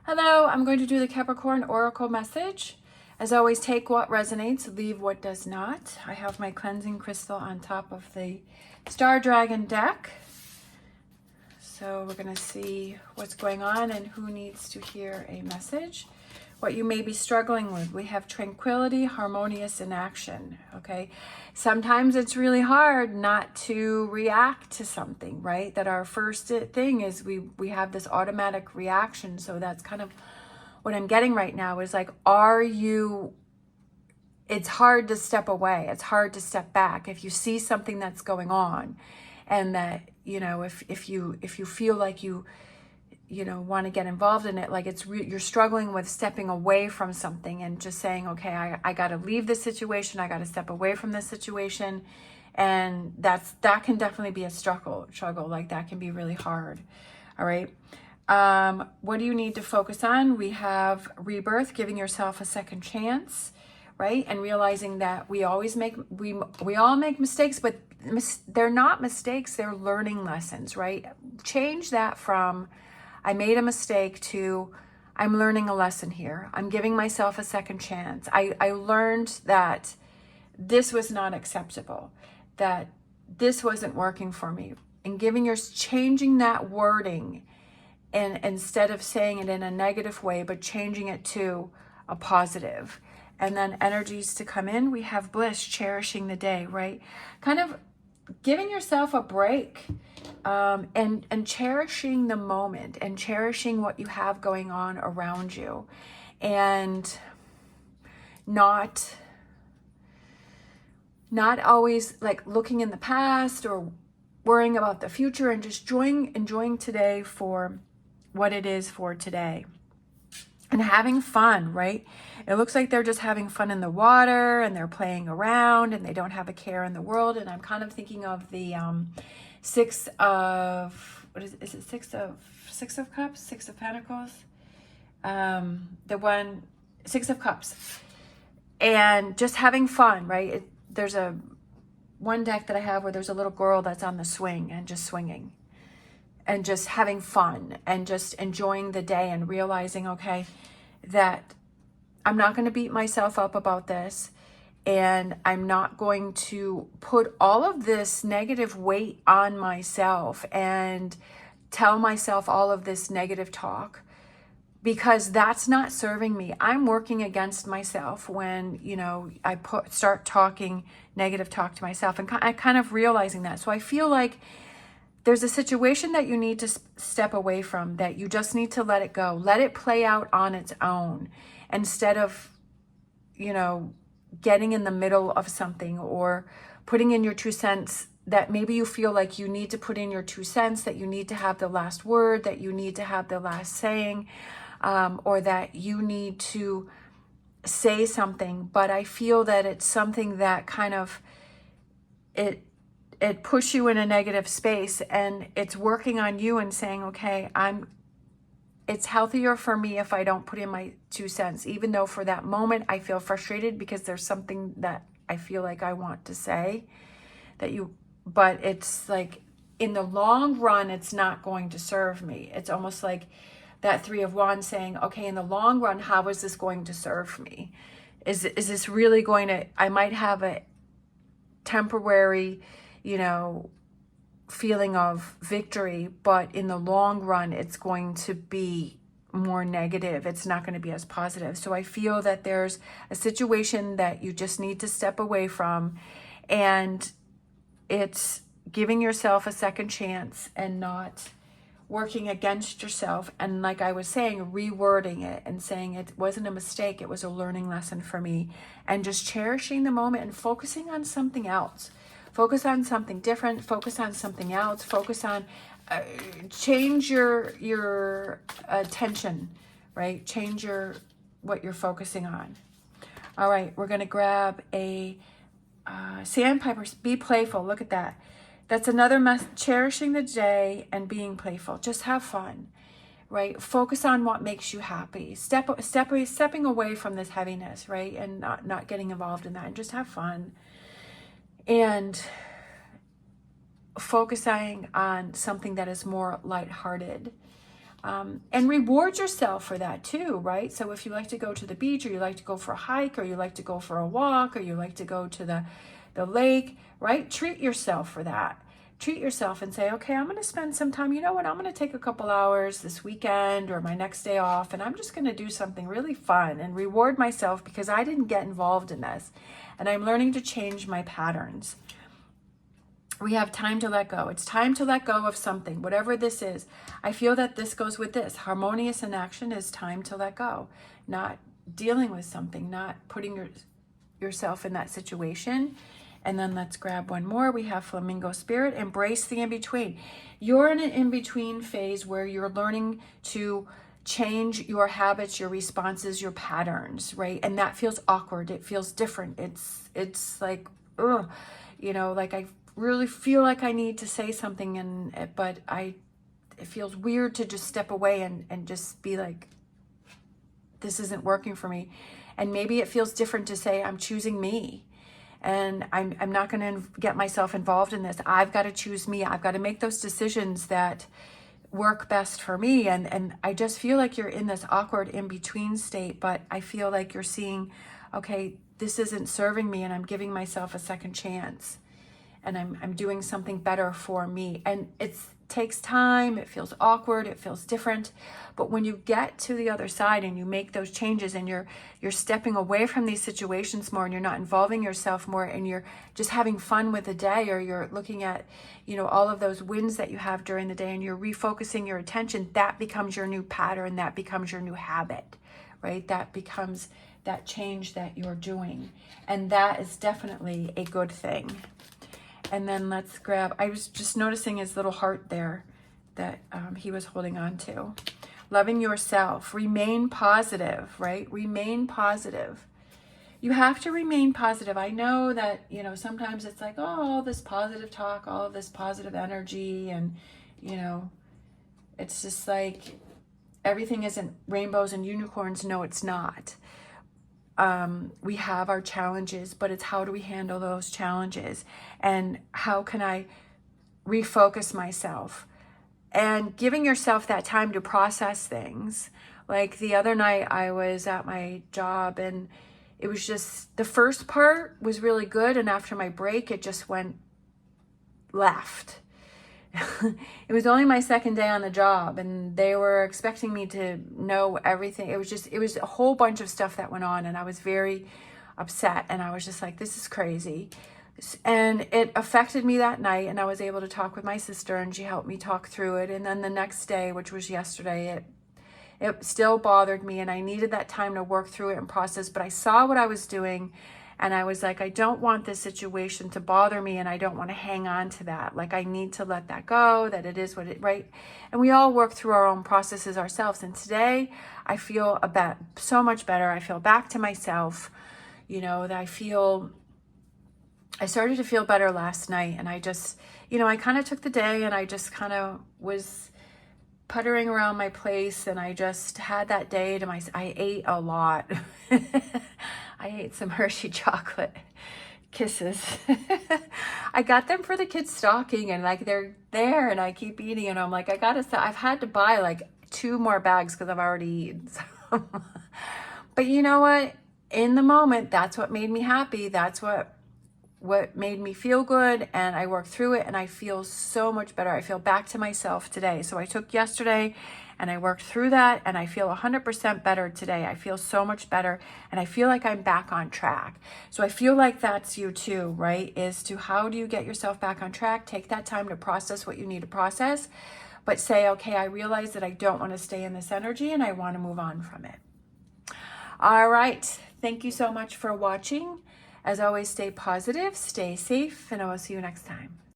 Hello, I'm going to do the Capricorn Oracle message. As always, take what resonates, leave what does not. I have my cleansing crystal on top of the Star Dragon deck. So we're going to see what's going on and who needs to hear a message. What you may be struggling with. We have tranquility, harmonious in action, okay? Sometimes it's really hard not to react to something, right? That our first thing is we have this automatic reaction. So that's kind of what I'm getting right now is like, it's hard to step away. It's hard to step back. If you see something that's going on and that, if you feel like you want to get involved in it, like you're struggling with stepping away from something and just saying, okay, I got to leave this situation. I got to step away from this situation. And that can definitely be a struggle. Like that can be really hard. All right. What do you need to focus on? We have rebirth, giving yourself a second chance, right? And realizing that we all make mistakes, but they're not mistakes. They're learning lessons, right? Change that from I made a mistake to I'm learning a lesson here. I'm giving myself a second chance. I learned that this was not acceptable, that this wasn't working for me. And changing that wording, and instead of saying it in a negative way, but changing it to a positive. And then energies to come in, we have bliss, cherishing the day, right? Kind of giving yourself a break. And cherishing the moment and cherishing what you have going on around you, and not always like looking in the past or worrying about the future, and just enjoying today for what it is for today. And having fun, right? It looks like they're just having fun in the water and they're playing around and they don't have a care in the world. And I'm kind of thinking of the Six of Cups, Six of Pentacles, Six of Cups, and just having fun, right? There's one deck that I have where there's a little girl that's on the swing and just swinging and just having fun and just enjoying the day and realizing, okay, that I'm not going to beat myself up about this. And I'm not going to put all of this negative weight on myself and tell myself all of this negative talk, because that's not serving me. I'm working against myself when, I start talking negative talk to myself, and I kind of realizing that. So I feel like there's a situation that you need to step away from, that you just need to let it go. Let it play out on its own instead of, getting in the middle of something or putting in your 2 cents, that maybe you feel like you need to put in your 2 cents, that you need to have the last word, that you need to have the last saying, or that you need to say something. But I feel that it's something that kind of, it push you in a negative space, and it's working on you and saying, okay, it's healthier for me if I don't put in my 2 cents, even though for that moment I feel frustrated because there's something that I feel like I want to say but it's like in the long run, it's not going to serve me. It's almost like that Three of Wands saying, okay, in the long run, how is this going to serve me? Is this really going to, I might have a temporary, feeling of victory, but in the long run, it's going to be more negative. It's not going to be as positive. So I feel that there's a situation that you just need to step away from, and it's giving yourself a second chance and not working against yourself. And like I was saying, rewording it and saying it wasn't a mistake, it was a learning lesson for me, and just cherishing the moment and focusing on something else. Focus on something different, focus on something else, focus on, change your attention, right? Change what you're focusing on. All right, we're gonna grab a sandpiper, be playful, look at that. That's another cherishing the day and being playful. Just have fun, right? Focus on what makes you happy. Stepping away from this heaviness, right? And not getting involved in that, and just have fun. And focusing on something that is more lighthearted. And reward yourself for that too, right? So if you like to go to the beach, or you like to go for a hike, or you like to go for a walk, or you like to go to the lake, right? Treat yourself for that. Treat yourself and say, okay, I'm going to spend some time. You know what? I'm going to take a couple hours this weekend or my next day off, and I'm just going to do something really fun and reward myself because I didn't get involved in this. And I'm learning to change my patterns. We have time to let go. It's time to let go of something, whatever this is. I feel that this goes with this. Harmonious in action is time to let go. Not dealing with something, not putting yourself in that situation. And then let's grab one more. We have Flamingo Spirit. Embrace the in-between. You're in an in-between phase where you're learning to change your habits, your responses, your patterns, right? And that feels awkward. It feels different. It's like, ugh, you know, like I really feel like I need to say something, but it feels weird to just step away and just be like, this isn't working for me. And maybe it feels different to say, I'm choosing me. And I'm not going to get myself involved in this. I've got to choose me. I've got to make those decisions that work best for me. And I just feel like you're in this awkward in-between state, but I feel like you're seeing, okay, this isn't serving me, and I'm giving myself a second chance. And I'm doing something better for me. And it takes time, it feels awkward, it feels different. But when you get to the other side and you make those changes, and you're stepping away from these situations more, and you're not involving yourself more, and you're just having fun with the day, or you're looking at, you know, all of those wins that you have during the day, and you're refocusing your attention, that becomes your new pattern, that becomes your new habit, right? That becomes that change that you're doing. And that is definitely a good thing. And then let's grab, I was just noticing his little heart there that he was holding on to. Loving yourself. Remain positive, right? Remain positive. You have to remain positive. I know that, you know, sometimes it's like, oh, all this positive talk, all of this positive energy. And, you know, it's just like everything isn't rainbows and unicorns. No, it's not. We have our challenges, but it's how do we handle those challenges, and how can I refocus myself, and giving yourself that time to process things. Like the other night I was at my job, and it was just, the first part was really good, and after my break it just went left. It was only my second day on the job, and they were expecting me to know everything. It was a whole bunch of stuff that went on, and I was very upset, and I was just like, this is crazy. And it affected me that night, and I was able to talk with my sister, and she helped me talk through it. And then the next day, which was yesterday, it still bothered me, and I needed that time to work through it and process. But I saw what I was doing, and I was like, I don't want this situation to bother me, and I don't want to hang on to that. Like, I need to let that go, that it is what it, right? And we all work through our own processes ourselves. And today I feel so much better. I feel back to myself, you know, that I started to feel better last night. And I just, you know, I kind of took the day, and I just kind of was puttering around my place, and I just had that day to myself. I ate a lot. I ate some Hershey chocolate kisses. I got them for the kids' stocking, and like they're there, and I keep eating, and I'm like, I gotta stop. I've had to buy like 2 more bags because I've already eaten some. But you know what? In the moment, that's what made me happy. That's what made me feel good, and I worked through it, and I feel so much better. I feel back to myself today. So I took yesterday and I worked through that, and I feel 100% better today. I feel so much better, and I feel like I'm back on track. So I feel like that's you too, right? Is to how do you get yourself back on track? Take that time to process what you need to process, but say, okay, I realize that I don't want to stay in this energy, and I want to move on from it. All right. Thank you so much for watching. As always, stay positive, stay safe, and I will see you next time.